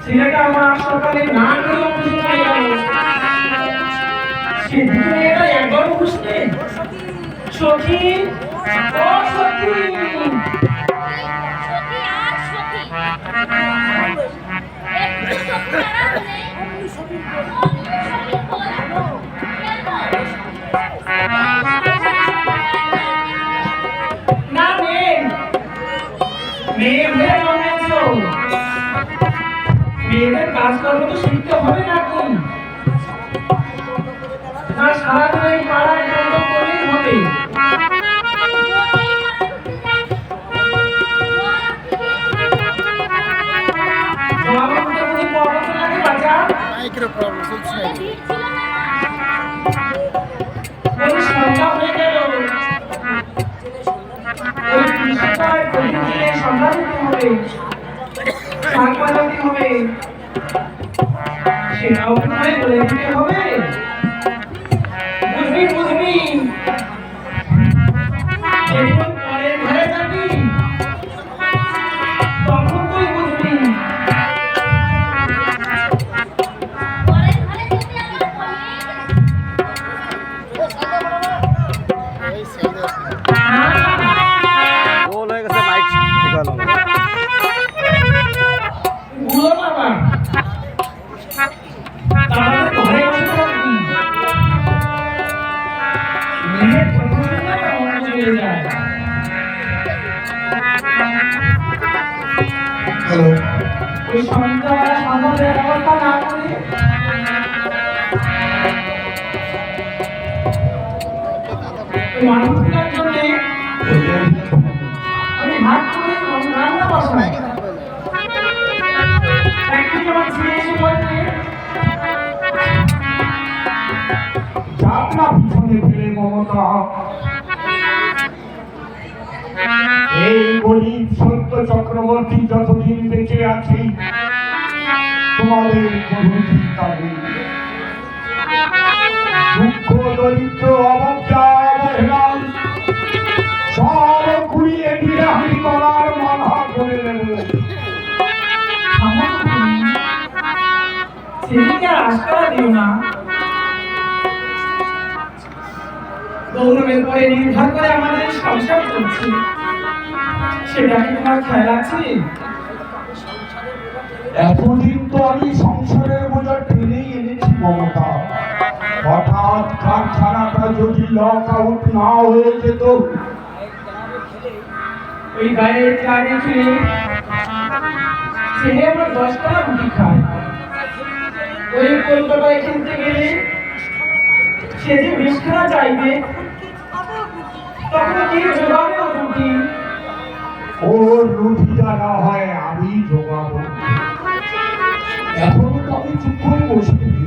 ছেলেটা আমার সকালে না খেয়ে অফিসে চলে গেল। সেদিকে মেয়েটা একবারও বুঝতে সখী ও সখী না মেয়ে মেয়ে হয়ে জন্মেছো, মেয়েদের কাজকর্ম তো শিখতে হবে না এখন, না সারাদিন এই পাড়ায় দৌড় করলেই হবে। তোমার মধ্যে বুঝি প্রবলেম লাগে বাচ্চা? মাইক্রো প্রবলেম চলছে। ওই সন্ধ্যা হয়ে গেল, ওই কৃষিকার প্রতিদিনের সন্ধ্যা দিতে হবে, শাক বাজাতে হবে, সেটাও তোমায় বলে দিতে হবে। বুঝবি বুঝবি, যখন পরের ঘরে যাবি তখন তুই বুঝবি। গোল হয়ে গেছে, মাইক ঠিক হলো না। বুড়ো বাবা তাহলে ঘরে বসে থাকবি, মেয়ের প্রথমে মন চলে যায়। হ্যালো, ওই সন্ধ্যাবেলা সন্ধ্যার ব্যবস্থা না করে ওই মানুষগুলোর জন্য আমি ভাত করে রান্না বসাই। একদিন আমার ছেলে এসে বলছে, যাত্রা পিছনে ফেলে মমতা, এই গরিব সত্য চক্রবর্তী যতদিন বেঁচে আছি তোমাদের কোনো চিন্তা নেই। দুঃখ দরিদ্র অবজ্ঞা অবহেলা সব ঘুরিয়ে দিয়ে আমি করার মাথা করে নেব। ছেলেকে আর আশকারা দিও না, গৌরবের পরে নির্ভর করে আমাদের সংসার চলছে, সেটা কি তোমার খেয়াল আছে? এতদিন তো আমি সংসারের বোঝা টেনেই এনেছি মমতা, হঠাৎ কারখানাটা যদি লক আউট না হয়ে যেত, ওই গায়ে চারে খেয়ে ছেলে আমার 10 টাকা রুটি খায়, ওই কলকাতায় কিনতে গেলে সে যে 20 টাকা চাইবে, তখন কি জোগাবে ও রুটি? ওর রুটিটা না হয় আমি জোগাবো। এখনো তো আমি চুপ করে বসে থাকি।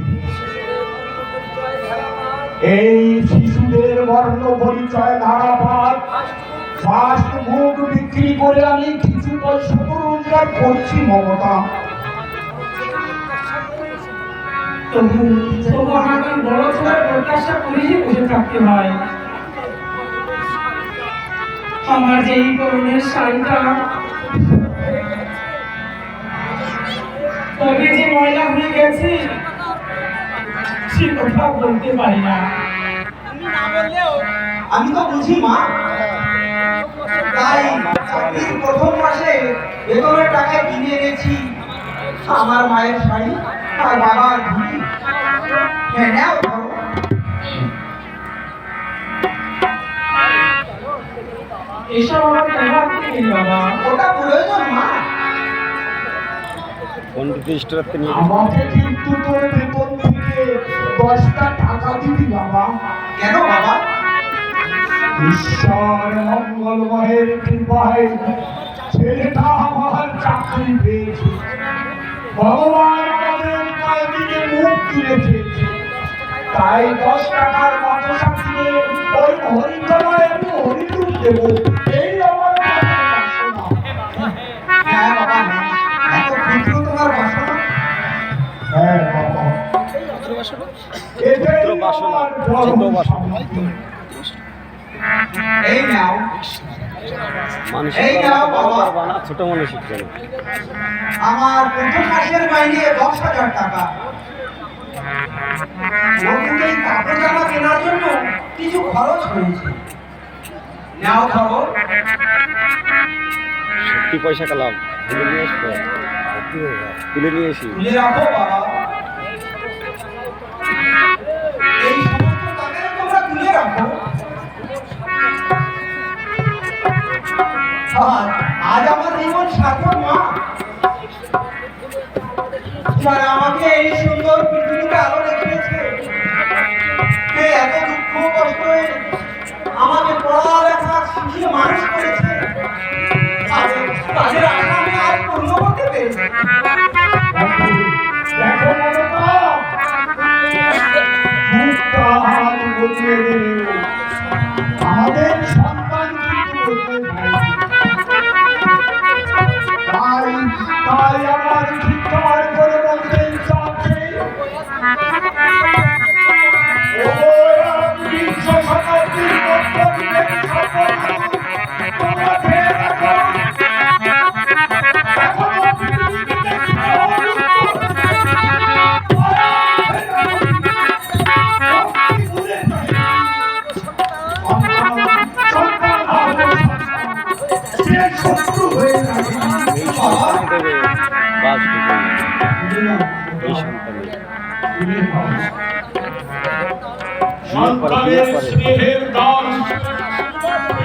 এই শিশুদের বর্ণ পরিচয় ধারাপাত ফাস্ট ফুড বিক্রি করে আমি কিছু পয়সা তো রোজগার করছি মমতা। তবু আমাকে বড় ছেলের প্রত্যাশা করেই বসে থাকতে হয়। আমার যে এই গরমের শাড়িটা কবে যে ময়লা হয়ে গেছে সে কথা বলতে পারি না। আমি তো বুঝি মা, তাই চাকরির প্রথম মাসে বেতনের টাকায় কিনে এনেছি আমার মায়ের শাড়ি আর বাবার ধুতি। হ্যাঁ নাও ধরো। এসব আমার কেন আপনি নেই বাবা? ওটা প্রয়োজন মা। আমাকে কিন্তু তোর বেতন থেকে 10টা টাকা দিবি বাবা। কেন বাবা? ঈশ্বর মঙ্গলময়ের কৃপায় ছেলেটা আমার চাকরি পেয়েছে, ভগবান আমাদের কয়েকদিনে মুখ তুলেছে, তাই 10 টাকার বাতাসা কিনে ওই হরিতলায় আমি হরিদূত দেব, এই আমার বাসনা। হ্যাঁ বাবা, এত ক্ষুদ্র তোমার বাসনা। হ্যাঁ বাবা, এটাই আমার পরম বাসনা। এই নাও মানুষের এই নাও বাবা। পারবা না, ছোট মানুষের জন্য। আমার প্রথম মাসের মাইনে 10,000 টাকা। ও কিন্তু এই কাপড় জামা কেনার জন্য কিছু খরচ হয়েছে। নাও খবর। সত্যি পয়সা কালাম তুলে নিয়ে আসবো, তুলে নিয়ে আসি। তুলে রাখো বাবা। এই সমস্ত টাকায় তোমরা তুলে রাখো। আজ আমার জীবন সার্থক মা। যারা আমাকে এই সুন্দর পৃথিবীতে আলো দেখিয়েছে, কে এত দুঃখ কষ্টে আমাকে পড়ালেখা শিখিয়ে মানুষ করেছে, তাদের আশা আমি আজ পূর্ণ করতে পেরেছি। দেখো মমতা, যুগটা আজ বদলে গেল। আমাদের সন্তান কিন্তু বদলে যায়নি। তাই আমার চিৎকার করে বলতে ইচ্ছা আছে, ও বিংশ শতাব্দীর মধ্যবিত্তের সকল মানুষ, তোমরা খেয়ে রাখো। এখনো পৃথিবীতে শত্রু হয়ে যাবে। এই সন্তানই দেবে বাস ঢুকে, এই সন্তানই। সন্তানের স্নেহের দান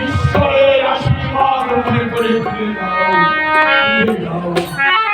ঈশ্বরের আশীর্বাদ মনে করে ফিরে যাও, ফিরে যাও।